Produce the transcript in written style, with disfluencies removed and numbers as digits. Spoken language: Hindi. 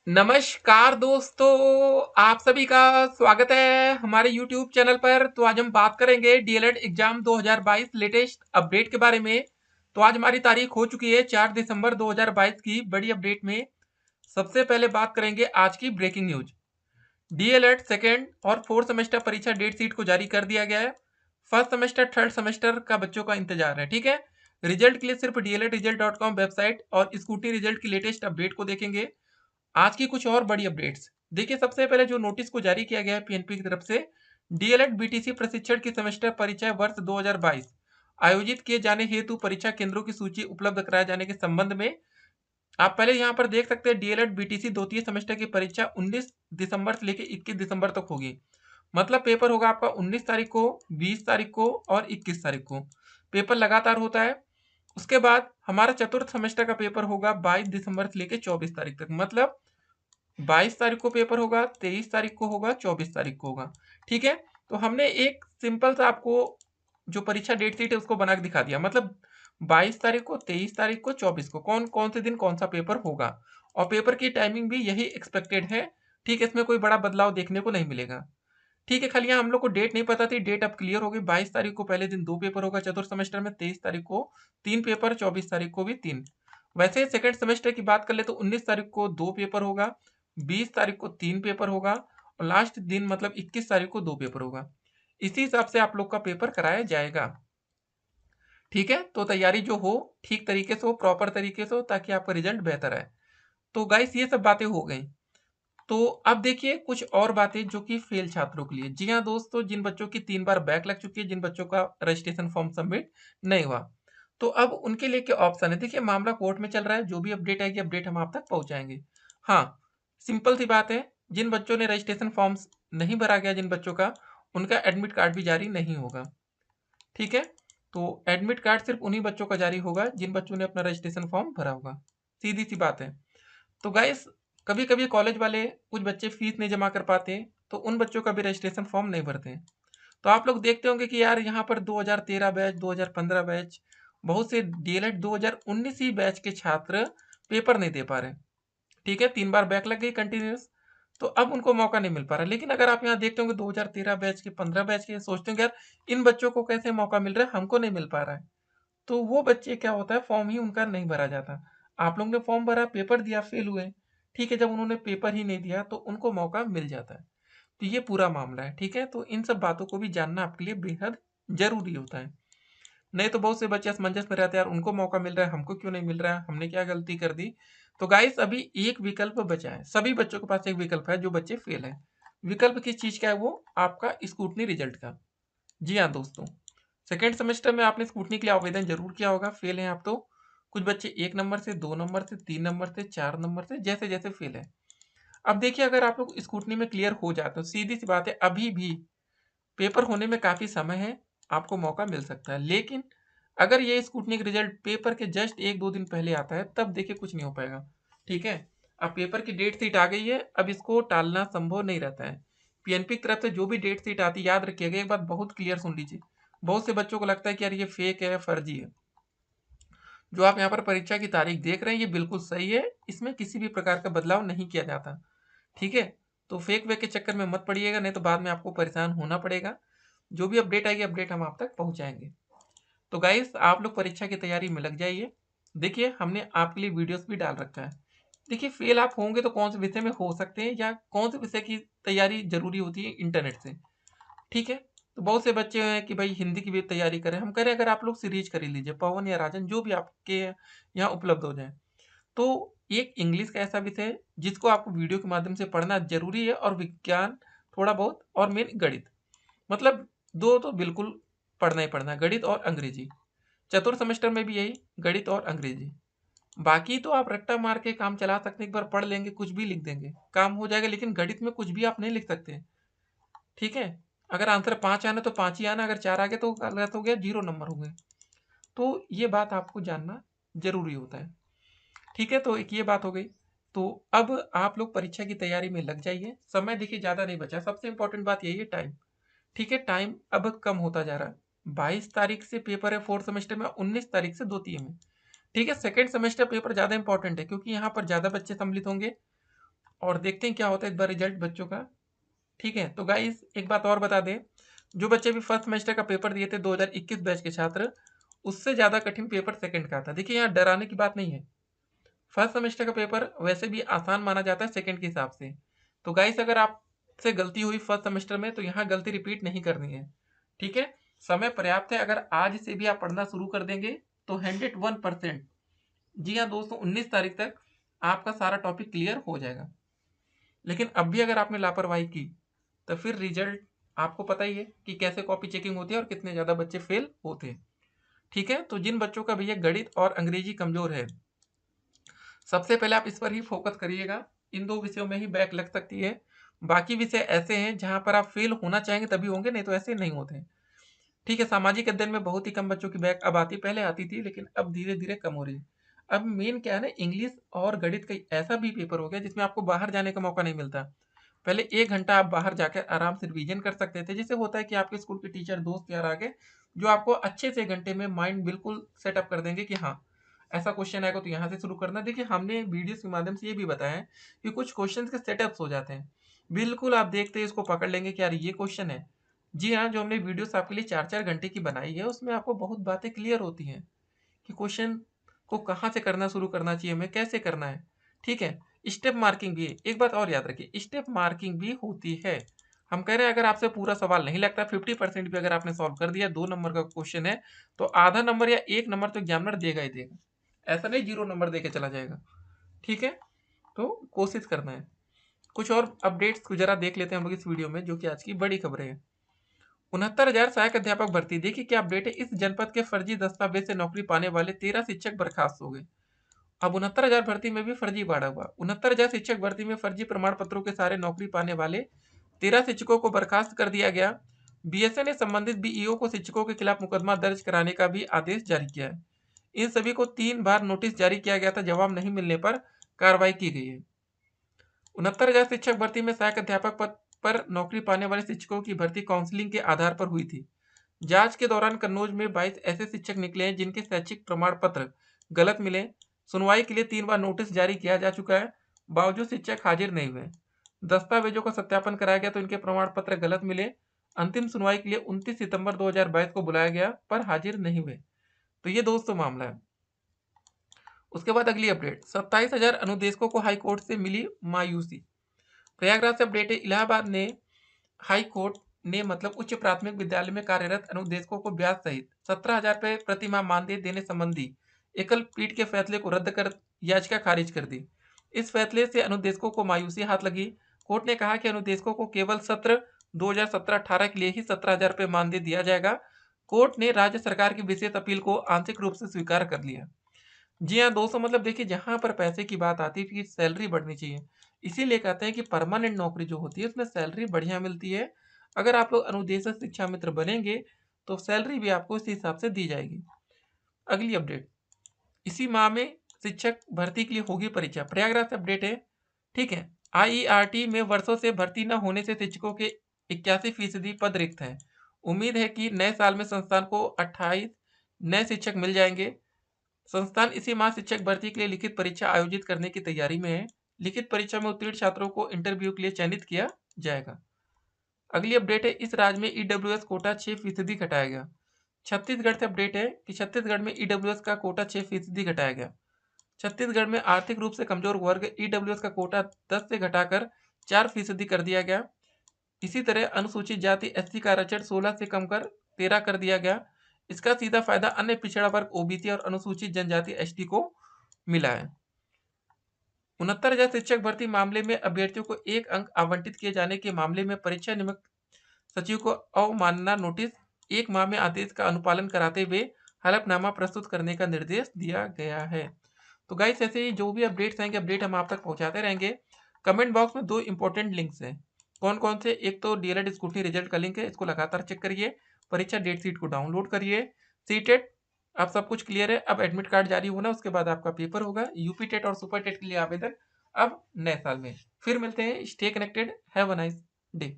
नमस्कार दोस्तों, आप सभी का स्वागत है हमारे YouTube चैनल पर। तो आज हम बात करेंगे डीएलएड एग्जाम 2022 लेटेस्ट अपडेट के बारे में। तो आज हमारी तारीख हो चुकी है 4 दिसंबर 2022 की। बड़ी अपडेट में सबसे पहले बात करेंगे आज की ब्रेकिंग न्यूज। डीएलएड सेकेंड और फोर्थ सेमेस्टर परीक्षा डेट शीट को जारी कर दिया गया है। फर्स्ट सेमेस्टर थर्ड सेमेस्टर का बच्चों का इंतजार है। ठीक है, रिजल्ट के लिए सिर्फ dlresult.com वेबसाइट और स्कूटी रिजल्ट की लेटेस्ट अपडेट को देखेंगे। आज की कुछ और बड़ी अपडेट्स देखिए। सबसे पहले जो नोटिस को जारी किया गया है पीएनपी की तरफ से, डीएलएड बीटीसी प्रशिक्षण की सेमेस्टर परीक्षा वर्ष 2022 आयोजित किए जाने हेतु परीक्षा केंद्रों की सूची उपलब्ध कराए जाने के संबंध में आप पहले यहां पर देख सकते हैं डीएलएड बीटीसी द्वितीय सेमेस्टर की परीक्षा 19 दिसंबर से लेकर 21 दिसंबर तक होगी। मतलब पेपर होगा आपका 19 तारीख को, 20 तारीख को और 21 तारीख को। पेपर लगातार होता है। उसके बाद हमारा चतुर्थ सेमेस्टर का पेपर होगा 22 दिसंबर से लेकर 24 तारीख तक। मतलब 22 तारीख को पेपर होगा, 23 तारीख को होगा, 24 तारीख को होगा। ठीक है, तो हमने एक सिंपल सा आपको जो परीक्षा डेट शीट है उसको बना के दिखा दिया। मतलब 22 तारीख को, 23 तारीख को, 24 को कौन कौन से दिन कौन सा पेपर होगा, और पेपर की टाइमिंग भी यही एक्सपेक्टेड है। ठीक है, इसमें कोई बड़ा बदलाव देखने को नहीं मिलेगा। ठीक है, खाली यहाँ हम लोग को डेट नहीं पता थी, डेट अब क्लियर हो गई। 22 तारीख को पहले दिन 2 पेपर होगा चतुर्थ सेमेस्टर में, 23 तारीख को 3 पेपर, 24 तारीख को भी 3। वैसे सेकंड सेमेस्टर की बात कर ले तो 19 तारीख को 2 पेपर होगा, 20 तारीख को 3 पेपर होगा और लास्ट दिन मतलब 21 तारीख को 2 पेपर होगा। इसी हिसाब से आप लोग का पेपर कराया जाएगा। ठीक है, तो तैयारी जो हो ठीक तरीके से हो, प्रॉपर तरीके से हो, ताकि आपका रिजल्ट बेहतर आए। तो गाइस ये सब बातें हो गई। तो अब देखिए कुछ और बातें जो कि फेल छात्रों के लिए। जी हाँ दोस्तों, जिन बच्चों की 3 बार बैक लग चुकी है, जिन बच्चों का रजिस्ट्रेशन फॉर्म सबमिट नहीं हुआ, तो अब उनके लिए क्या ऑप्शन है। देखिए मामला कोर्ट में चल रहा है, जो भी अपडेट आएगी अपडेट हम आप तक पहुंचाएंगे। हाँ, सिंपल सी बात है, जिन बच्चों ने रजिस्ट्रेशन फॉर्म्स नहीं भरा गया, जिन बच्चों का, उनका एडमिट कार्ड भी जारी नहीं होगा। ठीक है, तो एडमिट कार्ड सिर्फ उन्हीं बच्चों का जारी होगा जिन बच्चों ने अपना रजिस्ट्रेशन फॉर्म भरा होगा। सीधी सी बात है। तो गाइस, कभी कभी कॉलेज वाले कुछ बच्चे फीस नहीं जमा कर पाते, तो उन बच्चों का भी रजिस्ट्रेशन फॉर्म नहीं भरते। तो आप लोग देखते होंगे कि यार यहाँ पर 2013 बैच, 2015 बैच, बहुत से डीएलएड 2019 ही बैच के छात्र पेपर नहीं दे पा रहे। ठीक है, 3 बार बैक लग गई कंटिन्यूस, तो अब उनको मौका नहीं मिल पा रहा। लेकिन अगर आप यहाँ देखते होंगे 2013 बैच के, 15 बैच के, सोचते होंगे यार इन बच्चों को कैसे मौका मिल रहा है, हमको नहीं मिल पा रहा है। तो वो बच्चे क्या होता है, फॉर्म ही उनका नहीं भरा जाता। आप लोग ने फॉर्म भरा, पेपर दिया, फेल हुए। ठीक है, जब उन्होंने पेपर ही नहीं दिया तो उनको मौका मिल जाता है। तो ये पूरा मामला है। ठीक है, तो इन सब बातों को भी जानना आपके लिए बेहद जरूरी होता है। नहीं तो बहुत से बच्चे असमंजस में रहते हैं, यार उनको मौका मिल रहा है, हमको क्यों नहीं मिल रहा है, हमने क्या गलती कर दी। तो गाइस अभी एक विकल्प बचा है, सभी बच्चों के पास एक विकल्प है जो बच्चे फेल है। विकल्प किस चीज का है, वो आपका स्कूटनी रिजल्ट का। जी हाँ दोस्तों, सेकेंड सेमेस्टर में आपने स्कूटनी के लिए आवेदन जरूर किया होगा। फेल हैं आप तो, कुछ बच्चे 1 नंबर से, 2 नंबर से, 3 नंबर से, 4 नंबर से, जैसे जैसे फेल है। अब देखिए, अगर आप लोग स्कूटनी में क्लियर हो जाते हो, सीधी सी बात है, अभी भी पेपर होने में काफी समय है, आपको मौका मिल सकता है। लेकिन अगर ये स्कूटनी का रिजल्ट पेपर के जस्ट 1-2 दिन पहले आता है, तब देखिए कुछ नहीं हो पाएगा। ठीक है, अब पेपर की डेट शीट आ गई है, अब इसको टालना संभव नहीं रहता है। पीएनपी की तरफ से जो भी डेट शीट आती है, याद रखिएगा, एक बात बहुत क्लियर सुन लीजिए। बहुत से बच्चों को लगता है कि यार ये फेक है, फर्जी है। जो आप यहाँ पर परीक्षा की तारीख देख रहे हैं ये बिल्कुल सही है, इसमें किसी भी प्रकार का बदलाव नहीं किया जाता। ठीक है, तो फेक वेक के चक्कर में मत पड़िएगा, नहीं तो बाद में आपको परेशान होना पड़ेगा। जो भी अपडेट आएगी अपडेट हम आप तक पहुंचाएंगे। तो गाइस आप लोग परीक्षा की तैयारी में लग जाइए। देखिए हमने आपके लिए वीडियोस भी डाल रखा है। देखिए फेल आप होंगे तो कौन से विषय में हो सकते हैं, या कौन से विषय की तैयारी जरूरी होती है इंटरनेट से। ठीक है, तो बहुत से बच्चे हैं कि भाई हिंदी की भी तैयारी करें। हम करें, अगर आप लोग सीरीज कर ही लीजिए, पवन या राजन, जो भी आपके यहाँ उपलब्ध हो जाए। तो एक इंग्लिश का ऐसा विषय है जिसको आपको वीडियो के माध्यम से पढ़ना जरूरी है, और विज्ञान थोड़ा बहुत, और मेन गणित। मतलब दो तो बिल्कुल पढ़ना ही पढ़ना है, गणित और अंग्रेजी। चतुर्थ सेमेस्टर में भी यही, गणित और अंग्रेजी। बाकी तो आप रट्टा मार के काम चला सकते हैं, एक बार पढ़ लेंगे, कुछ भी लिख देंगे, काम हो जाएगा। लेकिन गणित में कुछ भी आप नहीं लिख सकते। ठीक है, अगर आंसर 5 आना तो 5 ही आना, अगर 4 आ गए तो गलत हो गया, 0 नंबर हो गए। तो ये बात आपको जानना जरूरी होता है। ठीक है, तो एक ये बात हो गई। तो अब आप लोग परीक्षा की तैयारी में लग जाइए। समय देखिए ज़्यादा नहीं बचा, सबसे इंपॉर्टेंट बात यही है, टाइम। ठीक है, टाइम अब कम होता जा रहा है। 22 तारीख से पेपर है फोर्थ सेमेस्टर में, 19 तारीख से द्वितीय में। ठीक है, सेकेंड सेमेस्टर पेपर ज़्यादा इंपॉर्टेंट है क्योंकि यहाँ पर ज़्यादा बच्चे सम्मिलित होंगे और देखते हैं क्या होता है इस बार रिजल्ट बच्चों का। ठीक है, तो गाइस एक बात और बता दें, जो बच्चे भी फर्स्ट सेमेस्टर का पेपर दिए थे 2021 बैच के छात्र, उससे ज़्यादा कठिन पेपर सेकंड का था। देखिए यहाँ डराने की बात नहीं है, फर्स्ट सेमेस्टर का पेपर वैसे भी आसान माना जाता है सेकंड के हिसाब से। तो गाइस अगर आपसे गलती हुई फर्स्ट सेमेस्टर में तो यहाँ गलती रिपीट नहीं करनी है। ठीक है, समय पर्याप्त है, अगर आज से भी आप पढ़ना शुरू कर देंगे तो 101%, जी हाँ दोस्तों, 19 तारीख तक आपका सारा टॉपिक क्लियर हो जाएगा। लेकिन अब भी अगर आपने लापरवाही की तो फिर रिजल्ट आपको पता ही है कि कैसे कॉपी चेकिंग होती है और कितने ज़्यादा बच्चे फेल होते हैं। ठीक है, तो जिन बच्चों का भैया गणित और अंग्रेजी कमजोर है, सबसे पहले आप इस पर ही फोकस करिएगा। इन दो विषयों में ही बैक लग सकती है। बाकी विषय ऐसे हैं जहां पर आप फेल होना चाहेंगे तभी होंगे, नहीं तो ऐसे नहीं होते हैं। ठीक है, सामाजिक अध्ययन में बहुत ही कम बच्चों की बैक अब आती, पहले आती थी लेकिन अब धीरे धीरे कम हो रही है। अब मेन क्या है ना, इंग्लिश और गणित का ऐसा भी पेपर हो गया जिसमें आपको बाहर जाने का मौका नहीं मिलता। पहले 1 घंटा आप बाहर जाकर आराम से रिवीजन कर सकते थे, जिससे होता है कि आपके स्कूल के टीचर दोस्त यार आ गए जो आपको अच्छे से 1 घंटे में माइंड बिल्कुल सेटअप कर देंगे कि हाँ, ऐसा क्वेश्चन आएगा तो यहाँ से शुरू करना। देखिए हमने वीडियोस के माध्यम से ये भी बताया है कि कुछ क्वेश्चंस के सेटअप्स हो जाते हैं, बिल्कुल आप देखते ही इसको पकड़ लेंगे कि यार ये क्वेश्चन है। जी हाँ, जो हमने वीडियोस आपके लिए 4-4 घंटे की बनाई है उसमें आपको बहुत बातें क्लियर होती हैं कि क्वेश्चन को कहाँ से करना शुरू करना चाहिए, हमें कैसे करना है। ठीक है, स्टेप मार्किंग भी है। एक बात और याद रखिए, स्टेप मार्किंग भी होती है। हम कह रहे हैं अगर आपसे पूरा सवाल नहीं लगता, 50% भी अगर आपने सॉल्व कर दिया, 2 नंबर का क्वेश्चन है, तो आधा नंबर या 1 नंबर तो एग्जामिनर देगा ही देगा, ऐसा नहीं 0 नंबर दे के चला जाएगा। ठीक है, तो कोशिश करना है। कुछ और अपडेट्स को जरा देख लेते हैं हम लोग इस वीडियो में, जो कि आज की बड़ी खबरें हैं। 69,000 सहायक अध्यापक भर्ती, देखिए क्या अपडेट है। इस जनपद के फर्जी दस्तावेज से नौकरी पाने वाले 13 शिक्षक बर्खास्त हो गए। अब 69,000 भर्ती में भी फर्जी बाड़ा हुआ। 69,000 शिक्षक भर्ती में फर्जी प्रमाण पत्रों के सहारे नौकरी पाने वाले 13 शिक्षकों को बर्खास्त कर दिया गया। बीएसए ने संबंधित बीईओ को शिक्षकों के खिलाफ मुकदमा दर्ज कराने का भी आदेश जारी किया है। इन सभी को 3 बार नोटिस जारी किया गया था, जवाब नहीं मिलने पर कार्रवाई की गई है। 69,000 शिक्षक भर्ती में सहायक अध्यापक पद पर नौकरी पाने वाले शिक्षकों की भर्ती काउंसलिंग के आधार पर हुई थी। जांच के दौरान कन्नौज में 22 ऐसे शिक्षक निकले हैं जिनके शैक्षिक प्रमाण पत्र गलत मिले। सुनवाई के लिए 3 बार नोटिस जारी किया जा चुका है, बावजूद शिक्षक हाजिर नहीं हुए। दस्तावेजों का सत्यापन कराया गया तो इनके प्रमाण पत्र गलत मिले। अंतिम सुनवाई के लिए 29 सितंबर 2022 को बुलाया गया पर हाजिर नहीं हुए। तो ये दोस्तों मामला है। उसके बाद अगली अपडेट, 27,000 अनुदेशकों को हाईकोर्ट से मिली मायूसी। प्रयागराज से अपडेट है। इलाहाबाद ने हाई कोर्ट ने मतलब उच्च प्राथमिक विद्यालय में कार्यरत अनुदेशकों को ब्याज सहित 17,000 रुपये प्रति माह मानदेय देने संबंधी एकल पीठ के फैसले को रद्द कर याचिका खारिज कर दी। इस फैसले से अनुदेशकों को मायूसी हाथ लगी। कोर्ट ने कहा कि अनुदेशकों को केवल सत्र 2017-18 के लिए ही 17,000 रुपये मानदेय दिया जाएगा। कोर्ट ने राज्य सरकार की विशेष अपील को आंशिक रूप से स्वीकार कर लिया। जी हाँ दोस्तों, मतलब देखिए जहां पर पैसे की बात आती है कि सैलरी बढ़नी चाहिए, इसीलिए कहते हैं कि परमानेंट नौकरी जो होती है उसमें सैलरी बढ़िया मिलती है। अगर आप लोग अनुदेशक शिक्षा मित्र बनेंगे तो सैलरी भी आपको इसी हिसाब से दी जाएगी। अगली अपडेट, इसी माह में शिक्षक भर्ती के लिए होगी परीक्षा। प्रयागराज से अपडेट है। ठीक है, आईईआरटी में वर्षों से भर्ती न होने से शिक्षकों के 81% पद रिक्त हैं। उम्मीद है कि नए साल में संस्थान को 28 नए शिक्षक मिल जाएंगे। संस्थान इसी माह शिक्षक भर्ती के लिए लिखित परीक्षा आयोजित करने की तैयारी में है। लिखित परीक्षा में उत्तीर्ण छात्रों को इंटरव्यू के लिए चयनित किया जाएगा। अगली अपडेट है, इस राज्य में ईडब्ल्यूएस कोटा 6% घटाया गया। छत्तीसगढ़ से अपडेट है कि छत्तीसगढ़ में ईडब्ल्यूएस का कोटा 6% घटाया गया। छत्तीसगढ़ में आर्थिक रूप से कमजोर वर्ग ईडब्ल्यूएस का कोटा 10 से घटाकर 4% कर दिया गया। इसी तरह अनुसूचित जाति एससी का आरक्षण 16 से कम कर 13 कर दिया गया। इसका सीधा फायदा अन्य पिछड़ा वर्ग ओबीसी और अनुसूचित जनजाति एसटी को मिला है। 69,000 शिक्षक भर्ती मामले में अभ्यर्थियों को 1 अंक आवंटित किए जाने के मामले में परीक्षा नियामक सचिव को अवमानना नोटिस 1 माह में आदेश का अनुपालन कराते हुए हलफनामा प्रस्तुत करने का निर्देश दिया गया है। तो गाइस ऐसे ही जो भी अपडेट्स आएंगे अपडेट हम आप तक पहुंचाते रहेंगे। कमेंट बॉक्स में 2 इंपॉर्टेंट लिंक्स हैं। कौन कौन से, एक तो डीएलएड स्कूटी रिजल्ट का लिंक है, इसको लगातार चेक करिए। परीक्षा डेट शीट को डाउनलोड करिए। सीटेट अब सब कुछ क्लियर है, अब एडमिट कार्ड जारी होना, उसके बाद आपका पेपर होगा। यूपी टेट और सुपर टेट के लिए आवेदन अब नए साल में। फिर मिलते हैं। Stay connected, have a nice day.